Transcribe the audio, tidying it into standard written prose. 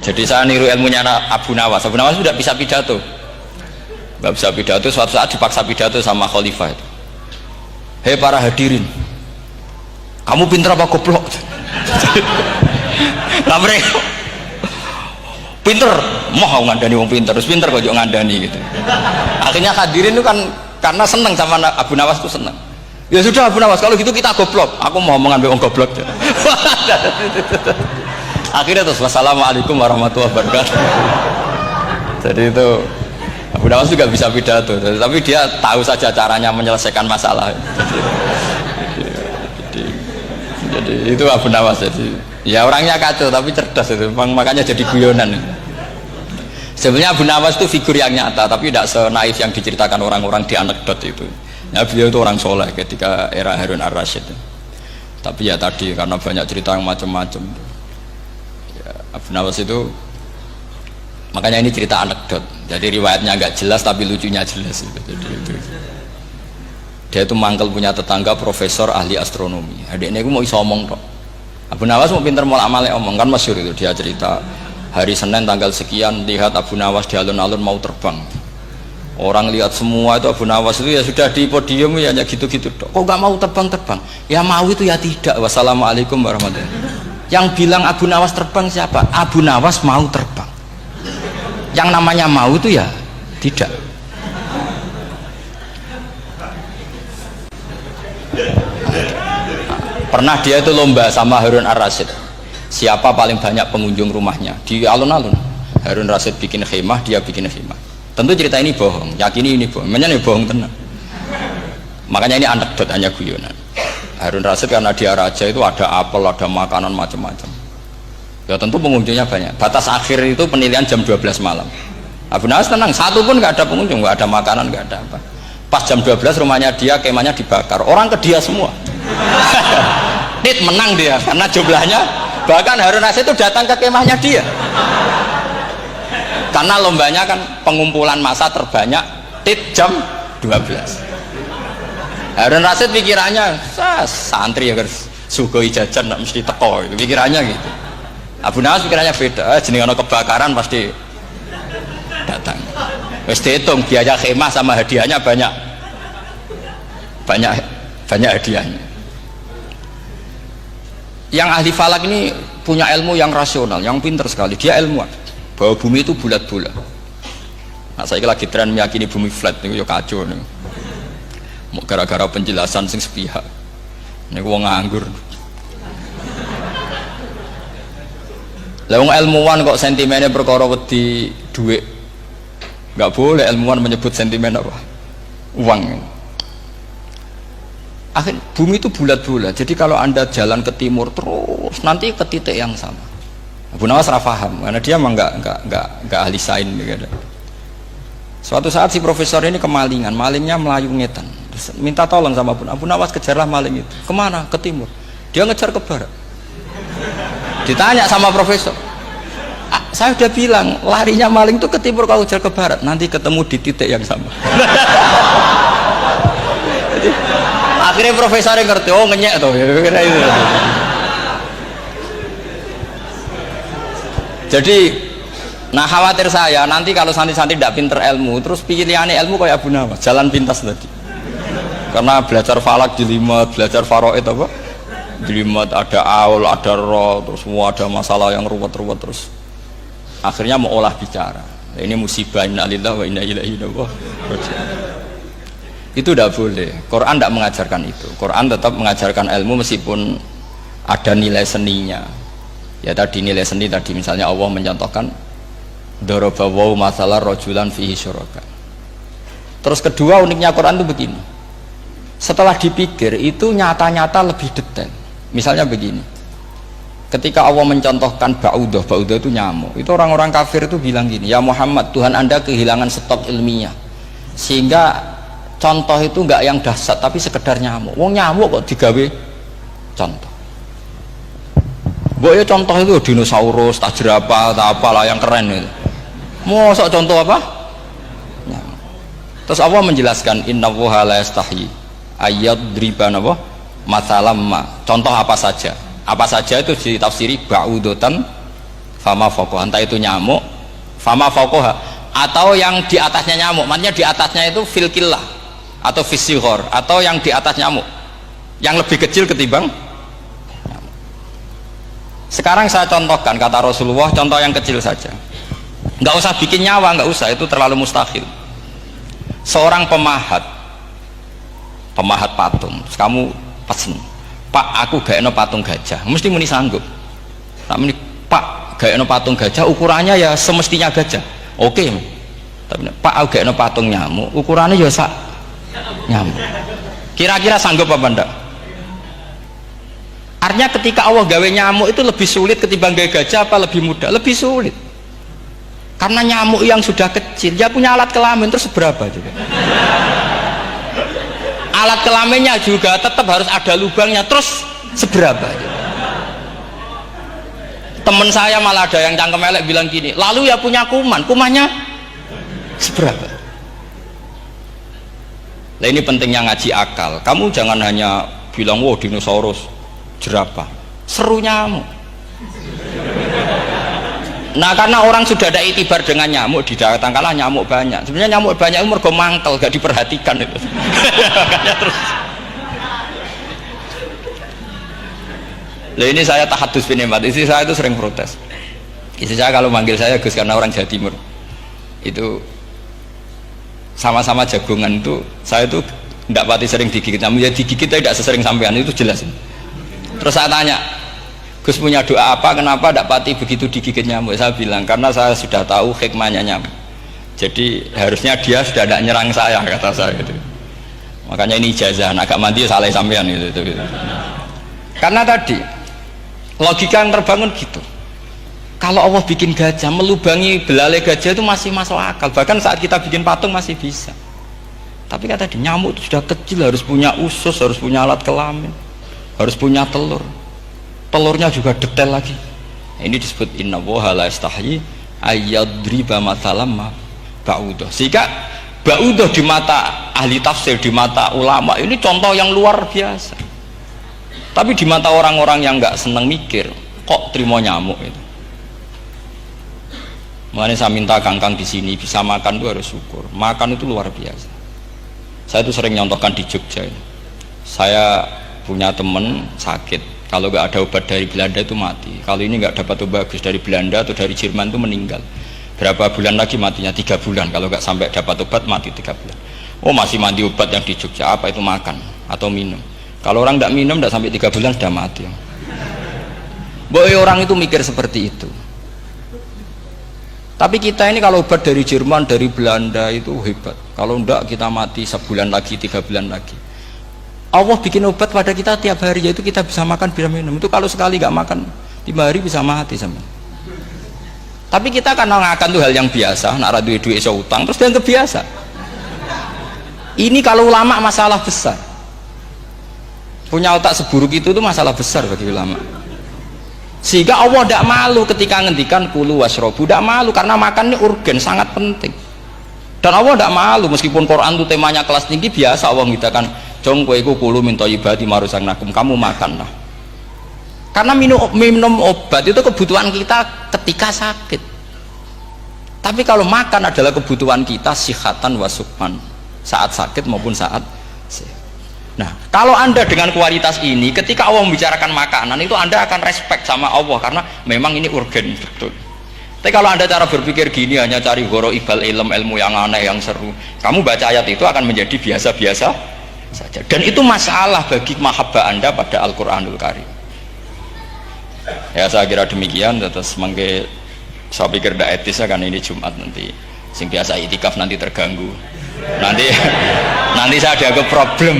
Jadi saya niru ilmunya Abu Nawas. Abu Nawas tidak bisa pidato, nggak bisa pidato. Suatu saat dipaksa pidato sama khalifah itu. Hei para hadirin, kamu pinter apa goblok? Lah mereka pinter, mau ngandani wong pinter, terus pinter kok ngandani gitu. Akhirnya hadirin itu kan karena seneng sama Abu Nawas itu seneng. Ya sudah Abu Nawas, kalau gitu kita goblok. Aku mau mengambil wong goblok. Akhirnya terus wassalamualaikum warahmatullahi wabarakatuh. Jadi itu Abu Nawas juga bisa pidato, tapi dia tahu saja caranya menyelesaikan masalah. Jadi itu Abu Nawas. Jadi ya orangnya kacau tapi cerdas itu, makanya jadi guyonan. Sebenarnya Abu Nawas itu figur yang nyata, tapi tidak senaif yang diceritakan orang-orang di anekdot itu. Ya, beliau itu orang soleh ketika era Harun ar-Rasyid. Tapi ya tadi karena banyak cerita yang macam-macam. Abu Nawas itu, makanya ini cerita anekdot, jadi riwayatnya agak jelas tapi lucunya jelas gitu. Jadi itu dia itu mangkel punya tetangga profesor ahli astronomi. Adiknya itu mau iso omong kok. Abu Nawas mau pinter mau amale omong, kan masyhur itu. Dia cerita hari Senin tanggal sekian lihat Abu Nawas di alun-alun mau terbang. Orang lihat semua itu Abu Nawas itu ya sudah di podium ya hanya gitu-gitu. Kok nggak mau terbang-terbang? Ya mau itu ya tidak. Wassalamualaikum warahmatullahi wabarakatuh. Yang bilang Abu Nawas terbang siapa? Abu Nawas mau terbang. Yang namanya mau itu ya tidak. Pernah dia itu lomba sama Harun ar-Rasyid. Siapa paling banyak pengunjung rumahnya di alun-alun? Harun ar-Rasyid bikin khemah, dia bikin khemah. Tentu cerita ini bohong, yakini ini bohong. Makanya ini bohong tenang. Makanya ini anekdot, hanya guyonan. Harun ar-Rasyid karena dia raja itu ada apel, ada makanan macam-macam. Ya tentu pengunjungnya banyak. Batas akhir itu penilaian jam 12 malam. Abu Nawas tenang, satu pun nggak ada pengunjung, nggak ada makanan, nggak ada apa. Pas jam 12 rumahnya dia, kemahnya dibakar. Orang ke dia semua. Tit menang dia karena jumlahnya. Bahkan Harun ar-Rasyid itu datang ke kemahnya dia. Karena lombanya kan pengumpulan massa terbanyak. Tit jam 12. Harun ar-Rasyid pikirannya santri ya guys, sugoi jajan nggak mesti teko, itu pikirannya gitu. Abu Nawas pikirannya beda, jeneng ana kebakaran pasti datang. Wis dihitung biaya khemah sama hadiahnya banyak hadiahnya. Yang ahli falak ini punya ilmu yang rasional, yang pinter sekali. Dia ilmuwan bahwa bumi itu bulat-bulat. Nah saya lagi tren meyakini bumi flat, itu ya kacau nih. Gara-gara penjelasan sing sepihak. Ini wong nganggur. Lah wong ilmuwan kok sentimennya perkara wedi dhuwit. Enggak boleh ilmuwan menyebut sentimen apa? Uang. Akhir bumi itu bulat-bulat. Jadi kalau Anda jalan ke timur terus nanti ke titik yang sama. Abu Nawas paham karena dia memang enggak ahli sains gitu. Suatu saat si profesor ini kemalingan, malingnya melayu ngetan. Minta tolong sama Abu Nawas, kejarlah maling itu. Kemana? Ke timur. Dia ngejar ke barat. Ditanya sama profesor, saya udah bilang larinya maling itu ke timur, kalau ngejar ke barat nanti ketemu di titik yang sama. Jadi, akhirnya profesornya ngerti, oh ngenyek tuh. Jadi nah khawatir saya nanti kalau santri-santri tidak pinter ilmu terus pilihannya ilmu kayak Abu Nawas, jalan pintas tadi. Karena belajar falak jelimet, belajar faraid apa? Jelimet, ada aul, ada roh, terus semua ada masalah yang ruwet-ruwet terus. Akhirnya mau olah bicara. Ini musibah, inna lillahi wa inna ilaihi raji'un. Itu tidak boleh. Quran tidak mengajarkan itu. Quran tetap mengajarkan ilmu meskipun ada nilai seninya. Ya tadi nilai seni tadi misalnya Allah mencontohkan daraba wa masalah rajulan fihi syuraka. Terus kedua uniknya Quran itu begini. Setelah dipikir itu nyata-nyata lebih detail. Misalnya begini, ketika Allah mencontohkan ba'udah itu nyamuk, itu orang-orang kafir itu bilang gini, ya Muhammad, Tuhan Anda kehilangan stok ilmiah sehingga contoh itu enggak yang dahsyat tapi sekedar nyamuk. Wong nyamuk kok digawe contoh. Boyo contoh itu dinosaurus, tak jerapah, tak apalah yang keren itu. Mosok contoh apa? Nyamuk. Terus Allah menjelaskan innallaha la yastahi ayat driban apa masalam ma, contoh apa saja itu ditafsiri ba'udotan fama fawqaha, entah itu nyamuk fama fawqaha atau yang di atasnya nyamuk, maksudnya di atasnya itu fil killah atau fisighor, atau yang di atas nyamuk yang lebih kecil ketimbang nyamuk. Sekarang saya contohkan kata Rasulullah, contoh yang kecil saja, nggak usah bikin nyawa, nggak usah, itu terlalu mustahil. Seorang pemahat patung, terus kamu pesen, Pak aku gak eno patung gajah, mesti muni sanggup. Tak muni, Pak gak eno patung gajah, ukurannya ya semestinya gajah, oke. Tapi Pak aku gak eno patung nyamuk, ukurannya ya sak nyamuk, kira-kira sanggup apa enggak? Artinya ketika Allah gawe nyamuk itu lebih sulit ketimbang gawe gajah, apa lebih mudah? Lebih sulit, karena nyamuk yang sudah kecil dia punya alat kelamin, terus seberapa juga alat kelaminnya juga tetap harus ada lubangnya, terus seberapa juga. Temen saya malah ada yang cangkem elek bilang gini, lalu ya punya kumannya seberapa. Nah ini pentingnya ngaji akal, kamu jangan hanya bilang wow dinosaurus jerapah, seru nyamuk. Nah karena orang sudah ada itibar dengan nyamuk, didatangkanlah nyamuk banyak. Sebenarnya nyamuk banyak itu mergo mangkel, gak diperhatikan itu. Makanya terus. Lah ini saya tahadus binemat, istri saya itu sering protes. Istri saya kalau manggil saya Gus karena orang Jawa Timur, itu sama-sama jagongan itu, saya itu tidak pati sering digigit, namun ya digigit tidak sesering sampean, itu jelas. Terus saya tanya, Gus punya doa apa, kenapa tidak pati begitu digigit nyamuk? Saya bilang karena saya sudah tahu hikmahnya nyamuk, jadi harusnya dia sudah tidak nyerang saya, kata saya gitu. Makanya ini ijazah, agak mandi salah sampean gitu. Karena tadi logika yang terbangun gitu, kalau Allah bikin gajah, melubangi belalai gajah itu masih masuk akal, bahkan saat kita bikin patung masih bisa. Tapi kata tadi nyamuk itu sudah kecil, harus punya usus, harus punya alat kelamin, harus punya telur, telurnya juga detail lagi. Ini disebut innallaha la yastahyi ayyadriba mathalam ba'udah. Sehingga ba'udah di mata ahli tafsir, di mata ulama ini contoh yang luar biasa. Tapi di mata orang-orang yang nggak seneng mikir, kok terima nyamuk itu. Makanya saya minta kangkang di sini bisa makan itu harus syukur. Makan itu luar biasa. Saya itu sering nyontohkan di Jogja ini. Saya punya temen sakit, kalau nggak ada obat dari Belanda itu mati. Kalau ini nggak dapat obat bagus dari Belanda atau dari Jerman itu meninggal. Berapa bulan lagi matinya? 3 bulan. Kalau nggak sampai dapat obat mati 3 bulan. Oh masih mandi obat yang di Jogja, apa itu makan atau minum? Kalau orang tidak minum tidak sampai 3 bulan sudah mati. Boy orang itu mikir seperti itu. Tapi kita ini kalau obat dari Jerman, dari Belanda itu hebat. Kalau enggak kita mati sebulan lagi, 3 bulan lagi. Allah bikin obat pada kita tiap hari, yaitu kita bisa makan, bisa minum. Itu kalau sekali nggak makan 5 hari bisa mati sama. Tapi kita kan ngakan tuh hal yang biasa, nak duit iso utang terus dianggap biasa. Ini kalau ulama masalah besar. Punya otak seburuk itu tuh masalah besar bagi ulama. Sehingga Allah tidak malu ketika ngendikan kulu wasrobu, tidak malu karena makan ini urgen, sangat penting. Dan Allah tidak malu meskipun Quran itu temanya kelas tinggi, biasa Allah ngitakan jong kowe iku kulu min thayyibati maruzaqnakum, kamu makanlah. Karena minum obat itu kebutuhan kita ketika sakit. Tapi kalau makan adalah kebutuhan kita sihatan wasukman, saat sakit maupun saat sehat. Nah, kalau Anda dengan kualitas ini, ketika Allah membicarakan makanan itu Anda akan respect sama Allah karena memang ini urgen betul. Tapi kalau Anda cara berpikir gini, hanya cari goro ibal ilmu yang aneh, yang seru, kamu baca ayat itu akan menjadi biasa-biasa saja. Dan itu masalah bagi mahabbah Anda pada Al-Quranul Karim. Ya saya kira demikian. Terus mangke saya pikir tidak etis kan ini Jumat nanti. Sing biasa itikaf nanti terganggu. Nanti saya ada ke problem.